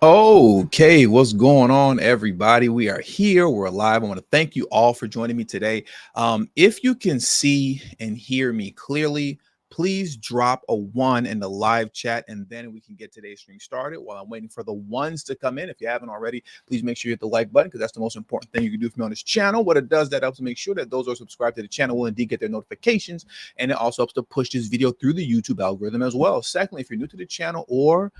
Okay, what's going on, everybody? We are here. We're live. I want to thank you all for joining me today. If you can see and hear me clearly, please drop a one in the live chat, and then we can get today's stream started. While I'm waiting for the ones to come in, if you haven't already, please make sure you hit the like button because that's the most important thing you can do for me on this channel. What it does, that helps make sure that those who are subscribed to the channel will indeed get their notifications, and it also helps to push this video through the YouTube algorithm as well. Secondly, if you're new to the channel or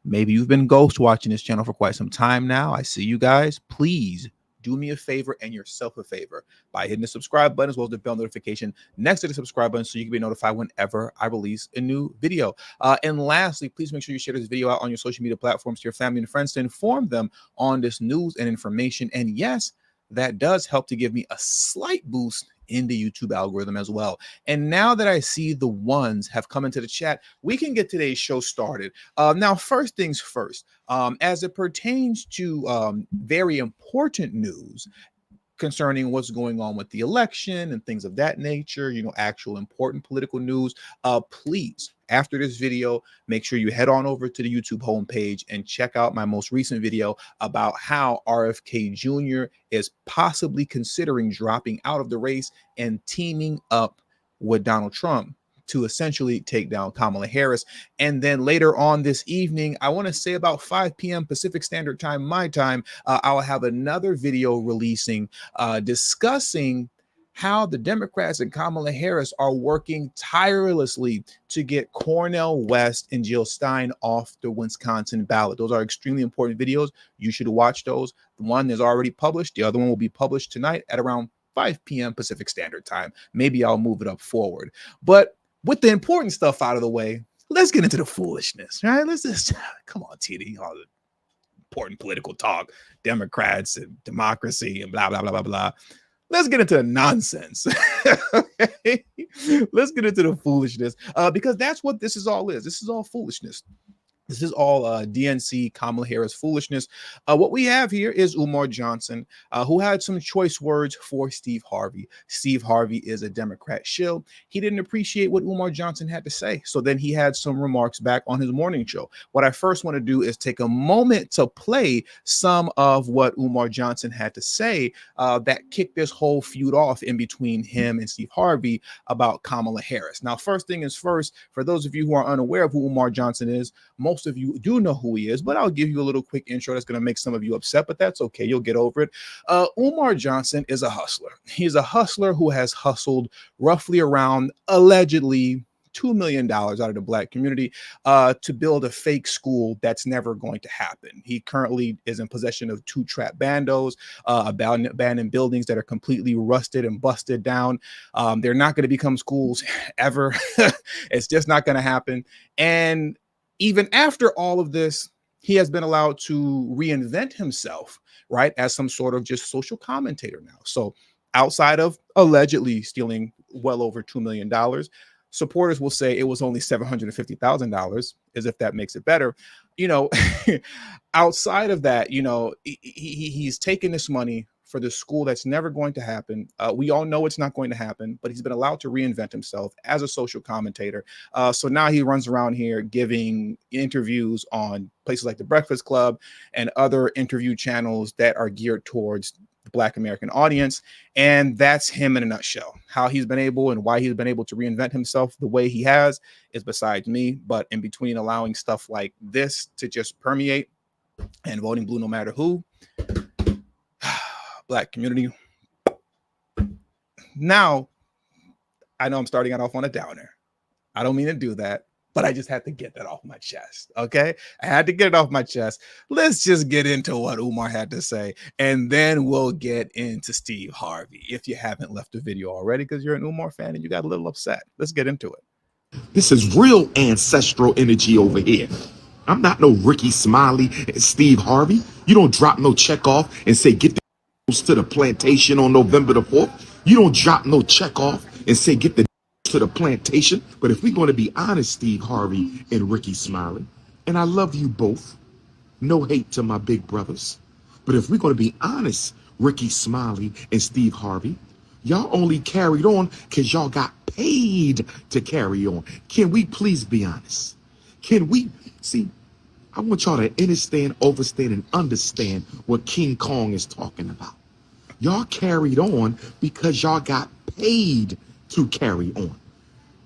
maybe you've been ghost watching this channel for quite some time now. I see you guys. Please do me a favor and yourself a favor by hitting the subscribe button as well as the bell notification next to the subscribe button so you can be notified whenever I release a new video. And lastly, please make sure you share this video out on your social media platforms to your family and friends to inform them on this news and information. And yes, that does help to give me a slight boost in the YouTube algorithm as well. And now that I see the ones have come into the chat, we can get today's show started. Now, first things first, as it pertains to very important news concerning what's going on with the election and things of that nature, actual important political news, please, after this video, make sure you head on over to the YouTube homepage and check out my most recent video about how RFK Jr. is possibly considering dropping out of the race and teaming up with Donald Trump to essentially take down Kamala Harris. And then later on this evening, I want to say about 5 p.m. Pacific Standard Time, my time, I'll have another video releasing discussing how the Democrats and Kamala Harris are working tirelessly to get Cornel West and Jill Stein off the Wisconsin ballot. Those are extremely important videos. You should watch those. The one is already published. The other one will be published tonight at around 5 p.m. Pacific Standard Time. Maybe I'll move it up forward. But with the important stuff out of the way, let's get into the foolishness, right? Let's just, come on, TD, all the important political talk, Democrats and democracy and blah, blah, blah, blah, blah. Let's get into the nonsense. Okay? Let's get into the foolishness because that's what this is all is. This is all foolishness. This is all DNC Kamala Harris foolishness. What we have here is Umar Johnson, who had some choice words for Steve Harvey. Steve Harvey is a Democrat shill. He didn't appreciate what Umar Johnson had to say. So then he had some remarks back on his morning show. What I first want to do is take a moment to play some of what Umar Johnson had to say that kicked this whole feud off in between him and Steve Harvey about Kamala Harris. Now, first thing is first, for those of you who are unaware of who Umar Johnson is, most of you do know who he is, but I'll give you a little quick intro that's going to make some of you upset, but that's okay. You'll get over it. Umar Johnson is a hustler. He's a hustler who has hustled roughly around allegedly $2 million out of the Black community to build a fake school that's never going to happen. He currently is in possession of 2 trap bandos, abandoned buildings that are completely rusted and busted down. They're not going to become schools ever. It's just not going to happen. And even after all of this, he has been allowed to reinvent himself, right, as some sort of just social commentator now. So outside of allegedly stealing well over $2 million, supporters will say it was only $750,000, as if that makes it better. Outside of that, he's taken this money for the school that's never going to happen. We all know it's not going to happen, but he's been allowed to reinvent himself as a social commentator. So now he runs around here giving interviews on places like the Breakfast Club and other interview channels that are geared towards the Black American audience. And that's him in a nutshell. How he's been able and why he's been able to reinvent himself the way he has is besides me. But in between allowing stuff like this to just permeate and voting blue no matter who, Black community. Now, I know I'm starting it off on a downer. I don't mean to do that, but I just had to get that off my chest, okay? I had to get it off my chest. Let's just get into what Umar had to say, and then we'll get into Steve Harvey, if you haven't left the video already, because you're an Umar fan and you got a little upset. Let's get into it. This is real ancestral energy over here. I'm not no Ricky Smiley and Steve Harvey. You don't drop no check off and say, get the to the plantation on November the 4th. You don't drop no check off and say, get the to the plantation. But if we're going to be honest, Steve Harvey and Ricky Smiley, and I love you both, no hate to my big brothers. But if we're going to be honest, Ricky Smiley and Steve Harvey, y'all only carried on because y'all got paid to carry on. Can we please be honest? Can we see? I want y'all to understand, overstand, and understand what King Kong is talking about. Y'all carried on because y'all got paid to carry on.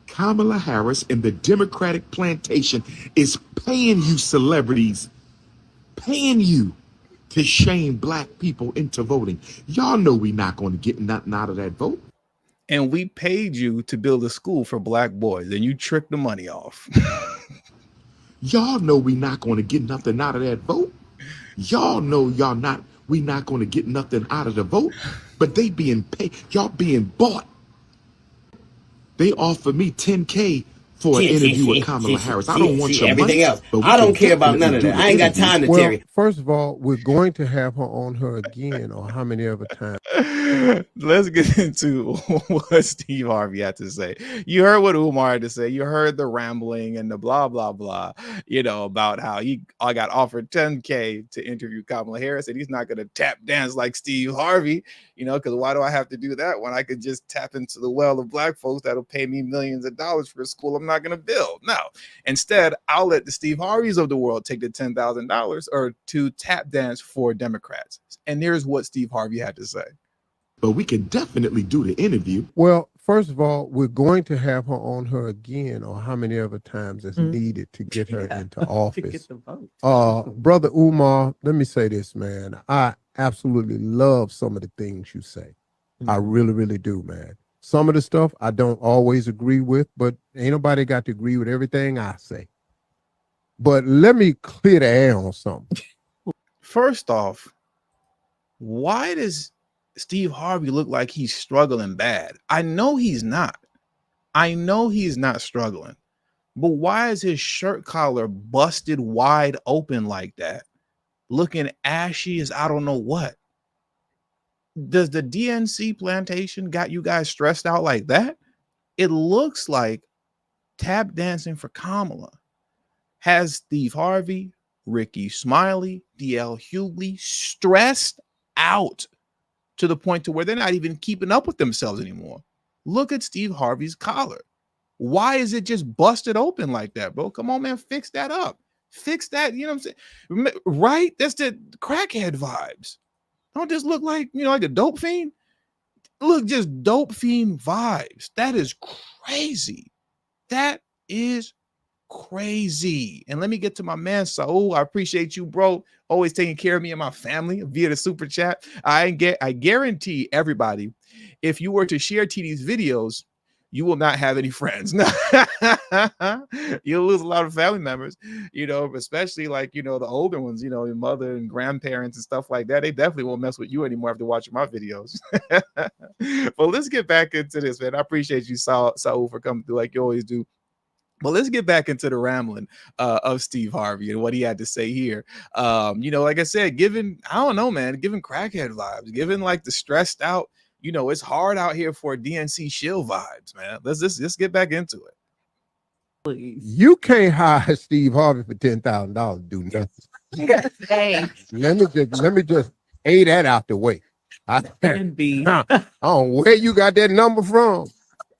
Kamala Harris and the Democratic plantation is paying you celebrities, paying you to shame black people into voting. Y'all know we not going to get nothing out of that vote. And we paid you to build a school for black boys, and you tricked the money off. Y'all know we not going to get nothing out of that vote. Y'all know we not going to get nothing out of the vote, but they being paid, y'all being bought. They offered me $10K for an interview with Kamala Harris. I don't want your everything money, else. but I don't care about none of that. I ain't got time to Well, Terry. first of all, we're going to have her on her again, or how many other times? Let's get into what Steve Harvey had to say. You heard what Umar had to say. You heard the rambling and the blah, blah, blah, about how I got offered $10K to interview Kamala Harris, and he's not going to tap dance like Steve Harvey, because why do I have to do that when I could just tap into the well of black folks that'll pay me millions of dollars for a school I'm not going to build? No. Instead, I'll let the Steve Harveys of the world take the $10,000 or to tap dance for Democrats. And here's what Steve Harvey had to say. But we can definitely do the interview. Well, first of all, we're going to have her on her again, or how many other times it's needed to get her into office. To get the vote. Brother Umar, let me say this, man. I absolutely love some of the things you say. I really, really do, man. Some of the stuff I don't always agree with, but ain't nobody got to agree with everything I say. But let me clear the air on something. First off, why does Steve Harvey look like he's struggling bad? I know he's not. I know he's not struggling. But why is his shirt collar busted wide open like that? Looking ashy as I don't know what. Does the DNC plantation got you guys stressed out like that? It looks like tap dancing for Kamala has Steve Harvey, Ricky Smiley, DL Hughley stressed out to the point to where they're not even keeping up with themselves anymore. Look at Steve Harvey's collar. Why is it just busted open like that, bro? Come on, man, fix that up. Fix that, you know what I'm saying? Right? That's the crackhead vibes. Don't just look like, like a dope fiend. Look, just dope fiend vibes. That is crazy. That is crazy. And let me get to my man Saul. I appreciate you, bro. Always taking care of me and my family via the super chat. I guarantee everybody, if you were to share TD's videos, you will not have any friends. You'll lose a lot of family members, especially like, the older ones, your mother and grandparents and stuff like that. They definitely won't mess with you anymore after watching my videos. But let's get back into this, man. I appreciate you, Saul, for coming through like you always do. But let's get back into the rambling of Steve Harvey and what he had to say here. Like I said, given crackhead vibes, given like the stressed out, it's hard out here for DNC shill vibes, man. Let's get back into it. Please. You can't hire Steve Harvey for $10,000 to do nothing. Thanks. Let me just A that out the way. I don't know where you got that number from.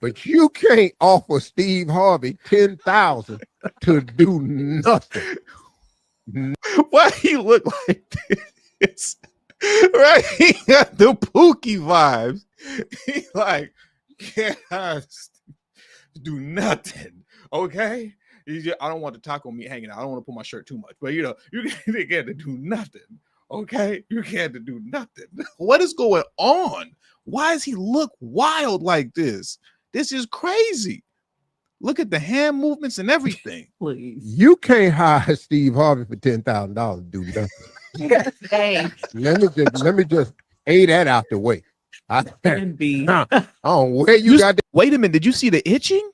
But you can't offer Steve Harvey $10,000 to do nothing. Why he look like this? Right? He got the Pookie vibes. He like, can't do nothing. Okay? I don't want the taco meat hanging out. I don't want to put my shirt too much. But you can't do nothing. Okay? You can't do nothing. What is going on? Why does he look wild like this? This is crazy. Look at the hand movements and everything. Please. You can't hire Steve Harvey for $10,000 to do nothing. Thanks. Let me just A that out the way. I don't know where you got that. Wait a minute. Did you see the itching?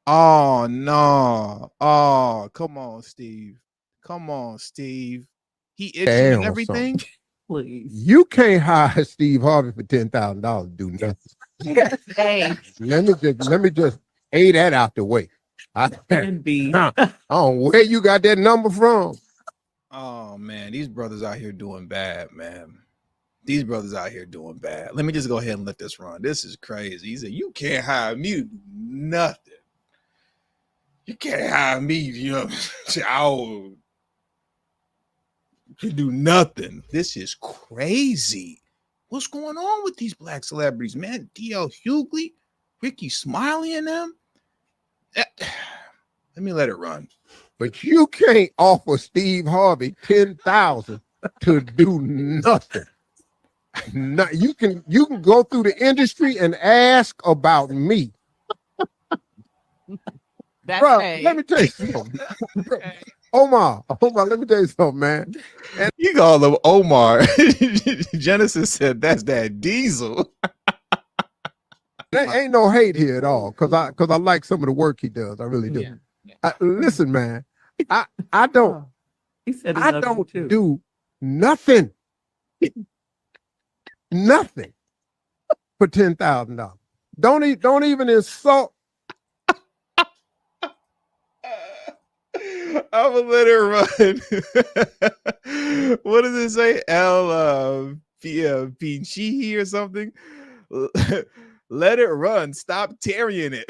Oh, no. Oh, come on, Steve. Come on, Steve. He itching and everything. Please. You can't hire Steve Harvey for $10,000 to do nothing. Thanks. Let me just A that out the way. I don't know where you got that number from. Oh man, these brothers out here doing bad, man. These brothers out here doing bad. Let me just go ahead and let this run. This is crazy. He said, you can't hire me to do nothing. You can't hire me, to do nothing. This is crazy. What's going on with these black celebrities, man? D.L. Hughley, Ricky Smiley, and them. Let me let it run. But you can't offer Steve Harvey 10,000 to do nothing. No, you can go through the industry and ask about me. Bro, let me tell you something. Omar, let me tell you something, man. And you call him Omar. Genesis said that's that Diesel. There ain't no hate here at all, cause I like some of the work he does. I really do. Yeah. Listen, man, I don't. He said I don't do nothing. Nothing for $10,000. Don't even insult. I'm gonna let it run. What does it say? Pichihi or something? Let it run. Stop tarrying it.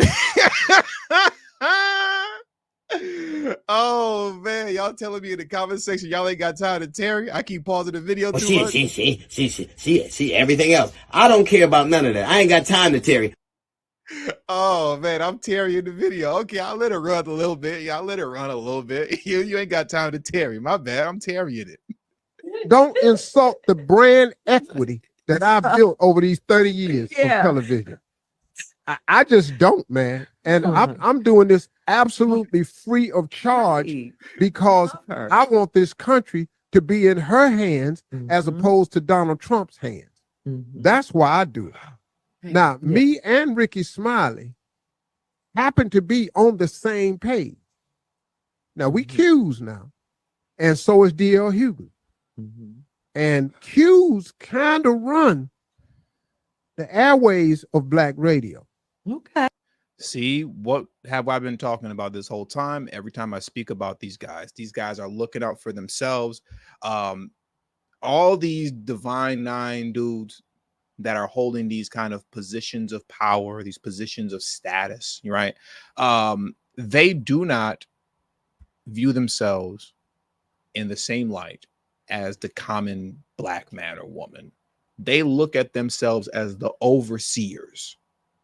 Oh man, y'all telling me in the comment section y'all ain't got time to tarry? I keep pausing the video too much. See everything else. I don't care about none of that. I ain't got time to tarry. Oh man, I'm tarrying the video. Okay, I'll let it run a little bit. Yeah, I'll let it run a little bit. You ain't got time to tarry. My bad. I'm tarrying it. Don't insult the brand equity that I've built over these 30 years of television. I just don't, man. And I'm doing this absolutely free of charge because I want this country to be in her hands as opposed to Donald Trump's hands. That's why I do it. Now, me and Ricky Smiley happen to be on the same page. Now, we Q's now, and so is D.L. Hughley. And Q's kind of run the airways of black radio. Okay. See, what have I been talking about this whole time? Every time I speak about these guys are looking out for themselves. All these Divine Nine dudes that are holding these kind of positions of power, these positions of status, right? They do not view themselves in the same light as the common black man or woman. They look at themselves as the overseers.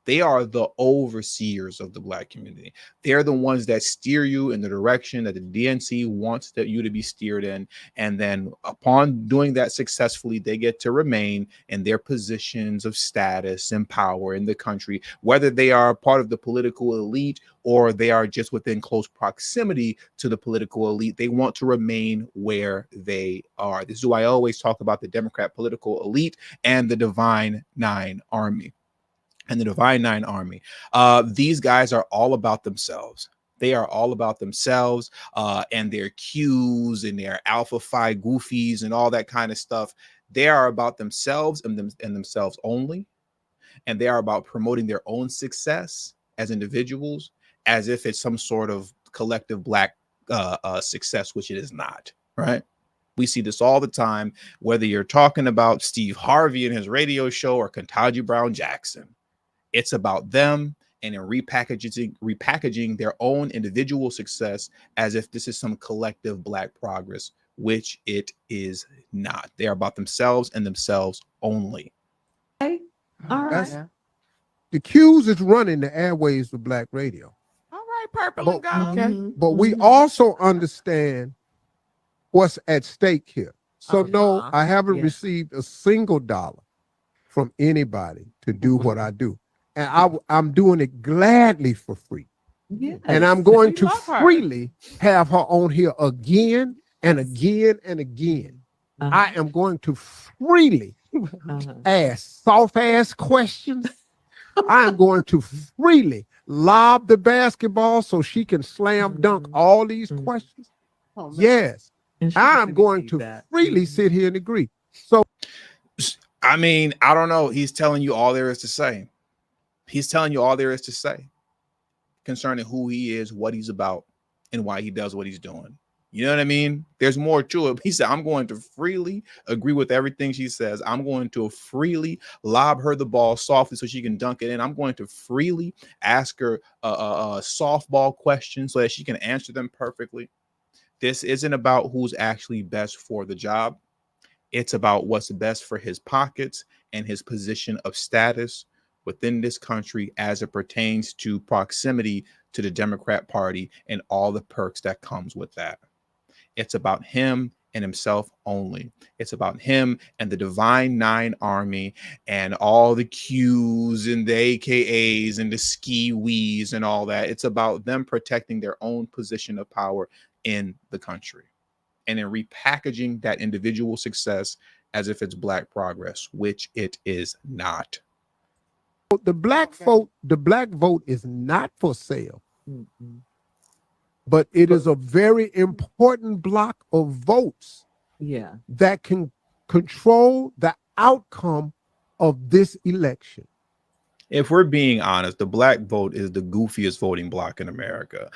They are the overseers of the black community. They're the ones that steer you in the direction that the DNC wants you to be steered in. And then upon doing that successfully, they get to remain in their positions of status and power in the country, whether they are part of the political elite or they are just within close proximity to the political elite. They want to remain where they are. This is why I always talk about the Democrat political elite and the Divine Nine Army. And the Divine Nine Army. These guys are all about themselves. They are all about themselves and their Qs and their Alpha Phi goofies and all that kind of stuff. They are about themselves and themselves only. And they are about promoting their own success as individuals as if it's some sort of collective black success, which it is not, right? We see this all the time, whether you're talking about Steve Harvey and his radio show or Ketanji Brown Jackson. It's about them and in repackaging their own individual success as if this is some collective black progress, which it is not. They are about themselves and themselves only. Okay. All right. The Q's is running the airways of black radio. All right, Purple and Gold. Okay. But we also understand what's at stake here. So no, I haven't received a single dollar from anybody to do what I do. And I'm doing it gladly for free. Yes. And I'm going to freely have her on here again and again and again. I am going to freely ask soft-ass questions. I am going to freely lob the basketball so she can slam dunk all these questions. Yes. I'm going to freely sit here and agree. So, I mean, I don't know. He's telling you all there is to say. He's telling you all there is to say concerning who he is, what he's about, and why he does what he's doing. You know what I mean? There's more to it. He said, I'm going to freely agree with everything she says. I'm going to freely lob her the ball softly so she can dunk it in. I'm going to freely ask her a softball question so that she can answer them perfectly. This isn't about who's actually best for the job. It's about what's best for his pockets and his position of status within this country as it pertains to proximity to the Democrat Party and all the perks that comes with that. It's about him and himself only. It's about him and the Divine Nine Army and all the Qs and the AKAs and the ski wees and all that. It's about them protecting their own position of power in the country and in repackaging that individual success as if it's Black progress, which it is not. The black vote is not for sale. But it is a very important block of votes that can control the outcome of this election. If we're being honest, the Black vote is the goofiest voting block in America.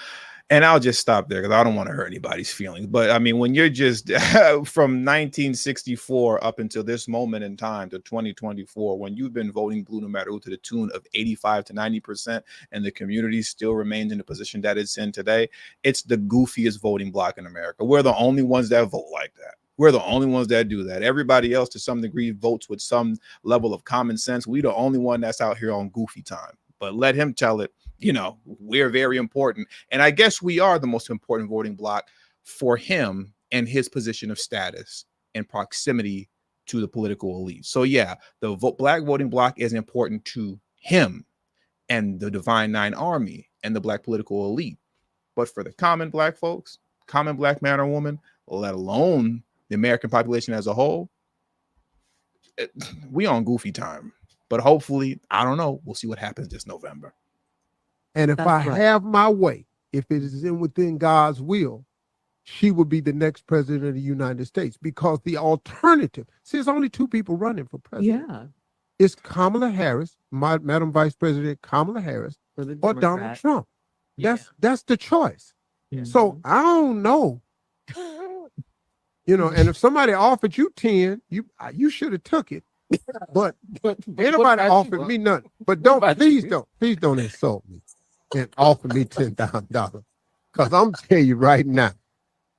And I'll just stop there because I don't want to hurt anybody's feelings. But I mean, when you're just from 1964 up until this moment in time to 2024, when you've been voting blue no matter who to the tune of 85 to 90%, and the community still remains in the position that it's in today, it's the goofiest voting block in America. We're the only ones that vote like that. We're the only ones that do that. Everybody else, to some degree, votes with some level of common sense. We're the only one that's out here on goofy time. But let him tell it. You know, we're very important. And I guess we are the most important voting block for him and his position of status and proximity to the political elite. So yeah, the Black voting block is important to him and the Divine Nine Army and the Black political elite. But for the common Black folks, common Black man or woman, let alone the American population as a whole, we on goofy time. But hopefully, I don't know, we'll see what happens this November. And if I have my way, if it is within God's will, she will be the next president of the United States, because the alternative, see, there's only two people running for president. Yeah. It's Kamala Harris, Madam Vice President Kamala Harris, or Donald Trump. That's the choice. So I don't know. You know, and if somebody offered you 10, you should have took it. But anybody offered me nothing. But please don't insult me and offer me $10,000. Because I'm telling you right now,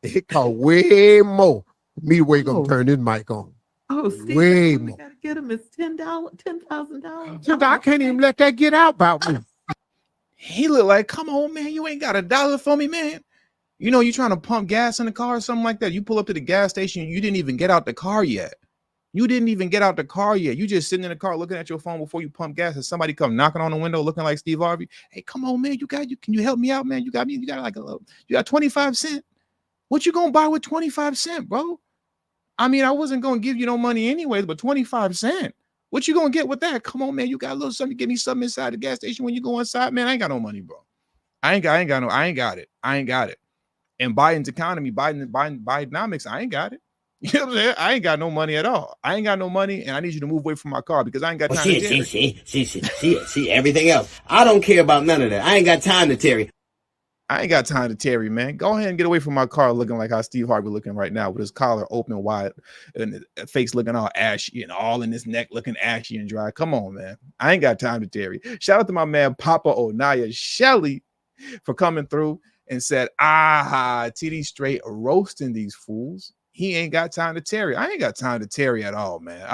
it costs way more for me to wake up and turn this mic on. Oh, Steve, way we more. gotta get him. It's $10,000. I can't even let that get out about me. He looked like, come on, man, you ain't got $1 for me, man. You know, you trying to pump gas in the car or something like that. You pull up to the gas station, you didn't even get out the car yet. You didn't even get out the car yet. You just sitting in the car looking at your phone before you pump gas, and somebody come knocking on the window looking like Steve Harvey. Hey, come on, man. Can you help me out, man? You got 25 cents. What you gonna buy with 25 cents, bro? I mean, I wasn't gonna give you no money anyways, but 25 cents. What you gonna get with that? Come on, man. You got a little something. Give me something inside the gas station when you go inside, man. I ain't got no money, bro. I ain't got it. And Biden's economy, Bidenomics, I ain't got it. You know what I'm saying? I ain't got no money at all. I ain't got no money, and I need you to move away from my car because I ain't got time to tarry. See everything else. I don't care about none of that. I ain't got time to tarry. I ain't got time to tarry, man. Go ahead and get away from my car looking like how Steve Harvey looking right now with his collar open wide and his face looking all ashy and all in his neck looking ashy and dry. Come on, man. I ain't got time to tarry. Shout out to my man, Papa Onaya Shelley, for coming through and said, TD straight roasting these fools. He ain't got time to tarry. I ain't got time to tarry at all, man.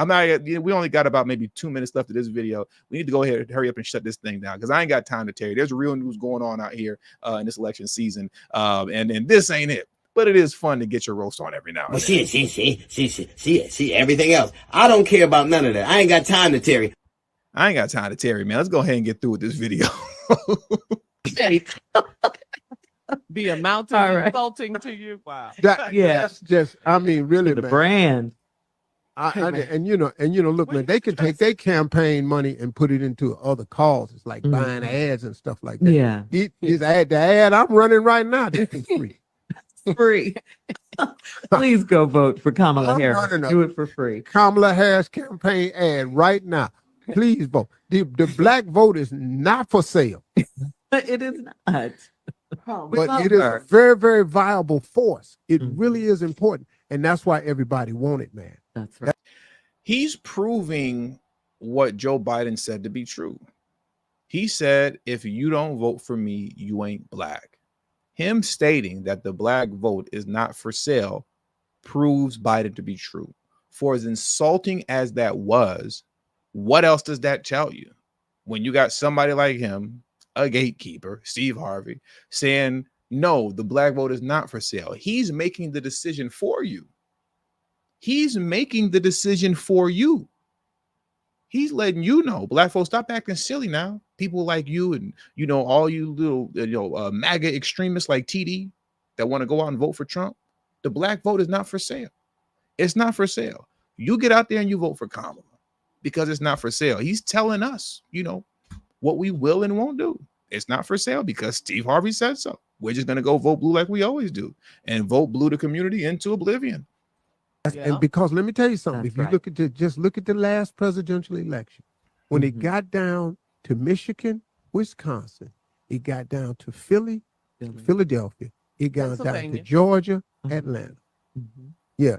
We only got about maybe 2 minutes left of this video. We need to go ahead and hurry up and shut this thing down because I ain't got time to tarry. There's real news going on out here in this election season. And this ain't it. But it is fun to get your roast on every now and then. See everything else. I don't care about none of that. I ain't got time to tarry. I ain't got time to tarry, man. Let's go ahead and get through with this video. The amount of insulting to you. Wow. That's just, I mean, really, The man. brand. And look, man, they could take their campaign money and put it into other causes, like buying ads and stuff like that. Yeah. The ad I'm running right now, this is free. Free. Please go vote for Kamala Harris. running a- Do it for free. Kamala Harris campaign ad right now. Please vote. The black vote is not for sale, It is not. but it is a very, very viable force. It really is important. And that's why everybody want it, man. That's right. He's proving what Joe Biden said to be true. He said, if you don't vote for me, you ain't black. Him stating that the black vote is not for sale proves Biden to be true. For as insulting as that was, what else does that tell you? When you got somebody like him, a gatekeeper, Steve Harvey, saying, no, the black vote is not for sale. He's making the decision for you. He's making the decision for you. He's letting you know, black folks, stop acting silly now. People like you and, all you little, MAGA extremists like TD that want to go out and vote for Trump. The black vote is not for sale. It's not for sale. You get out there and you vote for Kamala because it's not for sale. He's telling us, what we will and won't do. It's not for sale because Steve Harvey said so. We're just going to go vote blue like we always do and vote blue the community into oblivion. And because let me tell you something, if you look at look at the last presidential election, when it got down to Michigan, Wisconsin, it got down to Philadelphia, it got down to Georgia, Atlanta. Yeah.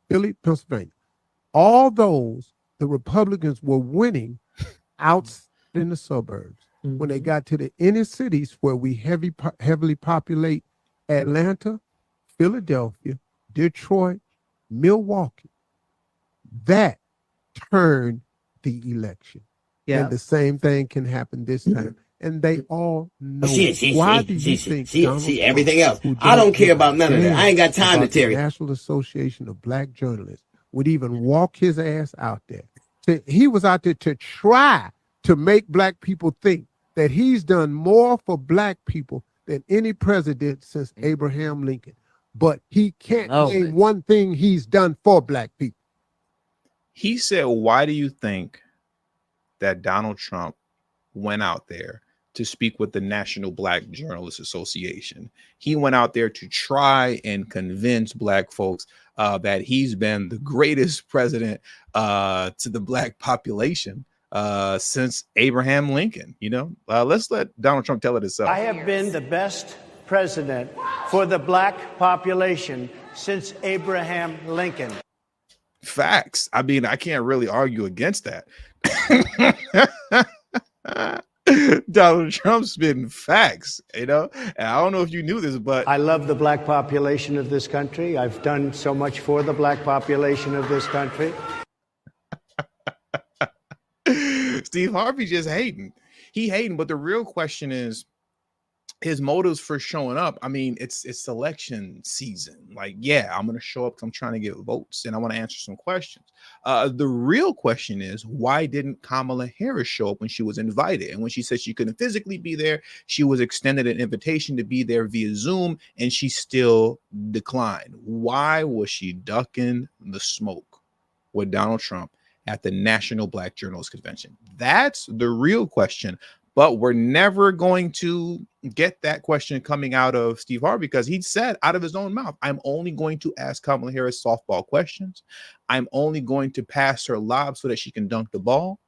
Philly, Pennsylvania. All those, the Republicans were winning out in the suburbs. When they got to the inner cities where we heavily populate Atlanta, Philadelphia, Detroit, Milwaukee, that turned the election. Yeah. And the same thing can happen this time. And they all know. Why do you think see everything else? I don't care about none of that. I ain't got time to tear it. The National Association of Black Journalists would even walk his ass out there. He was out there to try to make black people think that he's done more for black people than any president since Abraham Lincoln. But he can't name one thing he's done for black people. He said, why do you think that Donald Trump went out there to speak with the National Black Journalists Association? He went out there to try and convince black folks that he's been the greatest president to the black population since Abraham Lincoln. Let's let Donald Trump tell it himself. I have been the best president for the black population since Abraham Lincoln. Facts. I mean, I can't really argue against that. Donald Trump's spitting facts, and I don't know if you knew this, but I love the black population of this country. I've done so much for the black population of this country. Steve Harvey just hating. He hating, but the real question is his motives for showing up. I mean, it's election season. Like, yeah, I'm going to show up because I'm trying to get votes and I want to answer some questions. The real question is, why didn't Kamala Harris show up when she was invited? And when she said she couldn't physically be there, she was extended an invitation to be there via Zoom and she still declined. Why was she ducking the smoke with Donald Trump at the National Black Journalists Convention? That's the real question. But we're never going to get that question coming out of Steve Harvey because he said out of his own mouth, I'm only going to ask Kamala Harris softball questions. I'm only going to pass her lob so that she can dunk the ball.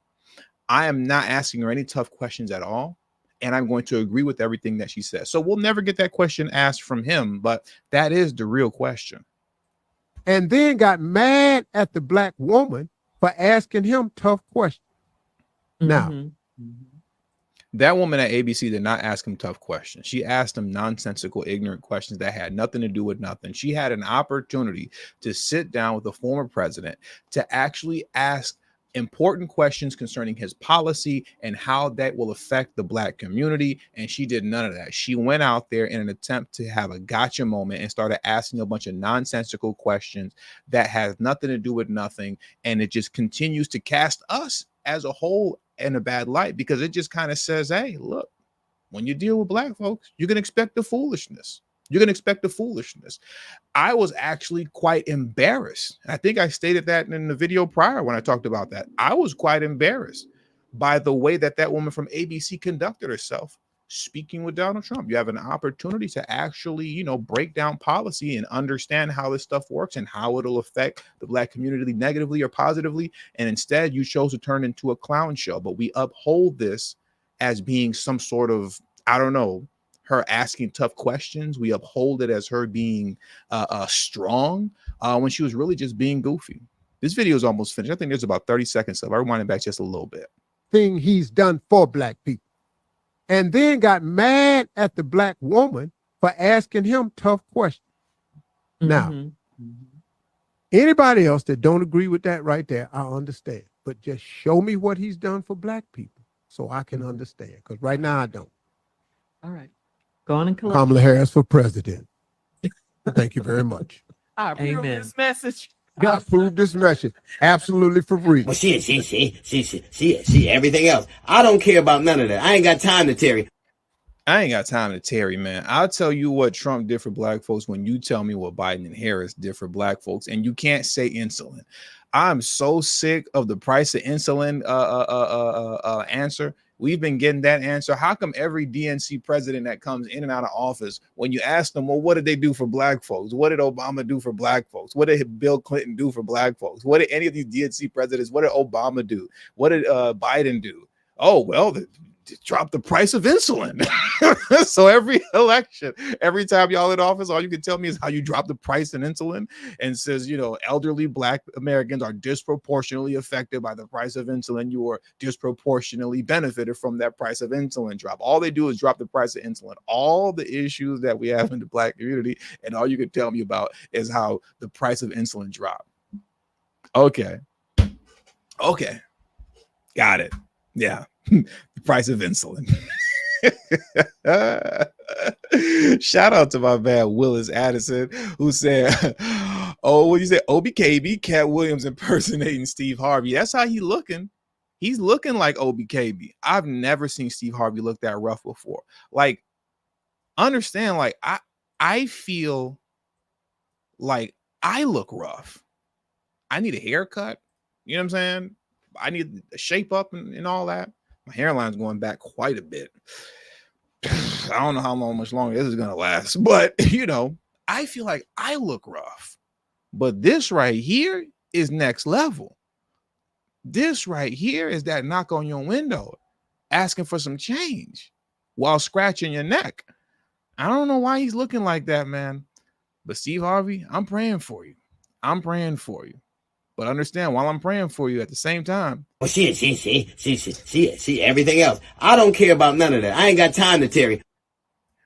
I am not asking her any tough questions at all. And I'm going to agree with everything that she says. So we'll never get that question asked from him, but that is the real question. And then got mad at the black woman for asking him tough questions. Now, that woman at ABC did not ask him tough questions. She asked him nonsensical, ignorant questions that had nothing to do with nothing. She had an opportunity to sit down with the former president to actually ask important questions concerning his policy and how that will affect the black community. And she did none of that. She went out there in an attempt to have a gotcha moment and started asking a bunch of nonsensical questions that has nothing to do with nothing. And it just continues to cast us as a whole in a bad light because it just kind of says, hey, look, when you deal with black folks, you can expect the foolishness. You're going to expect the foolishness. I was actually quite embarrassed. I think I stated that in the video prior when I talked about that. I was quite embarrassed by the way that that woman from ABC conducted herself speaking with Donald Trump. You have an opportunity to actually, break down policy and understand how this stuff works and how it'll affect the black community negatively or positively. And instead, you chose to turn into a clown show. But we uphold this as being some sort of, I don't know, her asking tough questions. We uphold it as her being strong when she was really just being goofy. This video is almost finished. I think there's about 30 seconds left. I rewind it back just a little bit. Thing he's done for black people. And then got mad at the black woman for asking him tough questions. Now, Mhm. anybody else that don't agree with that right there, I understand. But just show me what he's done for black people so I can understand. Because right now I don't. All right. Go on and collect. Kamala Harris for president. Thank you very much. I approve Amen. this message. I approve this message absolutely for free. Well, see, everything else. I don't care about none of that. I ain't got time to tarry. I ain't got time to tarry, man. I'll tell you what Trump did for black folks when you tell me what Biden and Harris did for black folks, and you can't say insulin. I'm so sick of the price of insulin answer. We've been getting that answer. How come every DNC president that comes in and out of office, when you ask them, well, what did they do for black folks? What did Obama do for black folks? What did Bill Clinton do for black folks? What did any of these DNC presidents, what did Obama do? What did Biden do? Oh, well, drop the price of insulin. So every election, every time y'all in office, all you can tell me is how you drop the price in insulin, and says, you know, elderly black Americans are disproportionately affected by the price of insulin. You are disproportionately benefited from that price of insulin drop. All they do is drop the price of insulin. All the issues that we have in the black community, and all you can tell me about is how the price of insulin dropped. Okay. Got it. Yeah. The price of insulin. Shout out to my man Willis Addison, who said, oh, what you say? OBKB, Cat Williams impersonating Steve Harvey. That's how he looking. He's looking like OBKB. I've never seen Steve Harvey look that rough before. Like, understand, like, I feel like I look rough. I need a haircut. You know what I'm saying? I need a shape up and all that. My hairline's going back quite a bit. I don't know how much longer this is going to last, but you know, I feel like I look rough, but this right here is next level. This right here is that knock on your window, asking for some change while scratching your neck. I don't know why he's looking like that, man. But Steve Harvey, I'm praying for you. I'm praying for you. But understand, while I'm praying for you, at the same time. Well, see, everything else. I don't care about none of that. I ain't got time to tarry.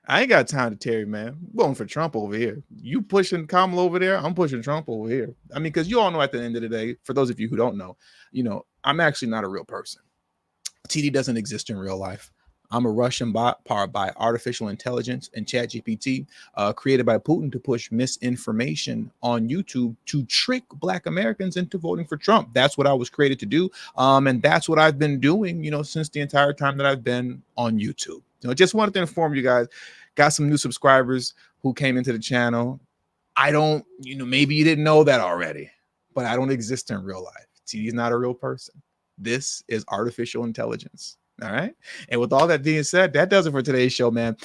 I ain't got time to tarry, man. I'm going for Trump over here. You pushing Kamala over there, I'm pushing Trump over here. I mean, because you all know at the end of the day, for those of you who don't know, you know, I'm actually not a real person. TD doesn't exist in real life. I'm a Russian bot powered by artificial intelligence and ChatGPT, created by Putin to push misinformation on YouTube to trick Black Americans into voting for Trump. That's what I was created to do. And that's what I've been doing, you know, since the entire time that I've been on YouTube. You know, just wanted to inform you guys, got some new subscribers who came into the channel. I don't, you know, maybe you didn't know that already, but I don't exist in real life. TD is not a real person. This is artificial intelligence. All right. And with all that being said, that does it for today's show, man.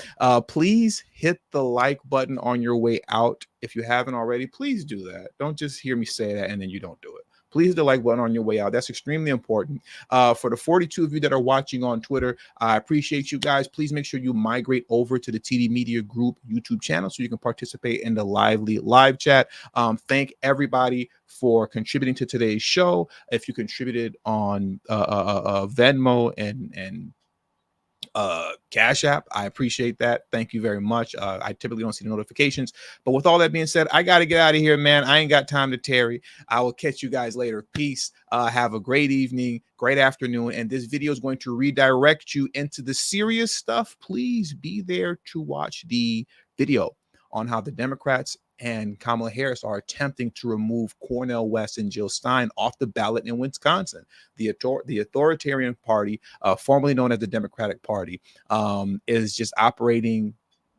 Please hit the like button on your way out. If you haven't already, please do that. Don't just hear me say that and then you don't do it. Please hit the like button on your way out. That's extremely important. For the 42 of you that are watching on Twitter, I appreciate you guys. Please make sure you migrate over to the TD Media Group YouTube channel so you can participate in the lively live chat. Thank everybody for contributing to today's show. If you contributed on Venmo and Cash App, I appreciate that. Thank you very much. I typically don't see the notifications, but with all that being said, I got to get out of here, man. I ain't got time to tarry. I will catch you guys later. Peace. Have a great evening, great afternoon. And this video is going to redirect you into the serious stuff. Please be there to watch the video on how the Democrats and Kamala Harris are attempting to remove Cornel West and Jill Stein off the ballot in Wisconsin. The authoritarian party, formerly known as the Democratic Party, is just operating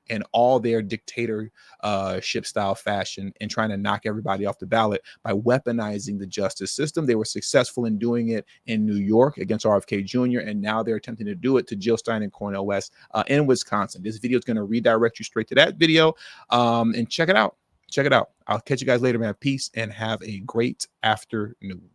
in all their dictatorship style fashion and trying to knock everybody off the ballot by weaponizing the justice system. They were successful in doing it in New York against RFK Jr., and now they're attempting to do it to Jill Stein and Cornel West in Wisconsin. This video is going to redirect you straight to that video, and check it out. Check it out. I'll catch you guys later, man. Peace and have a great afternoon.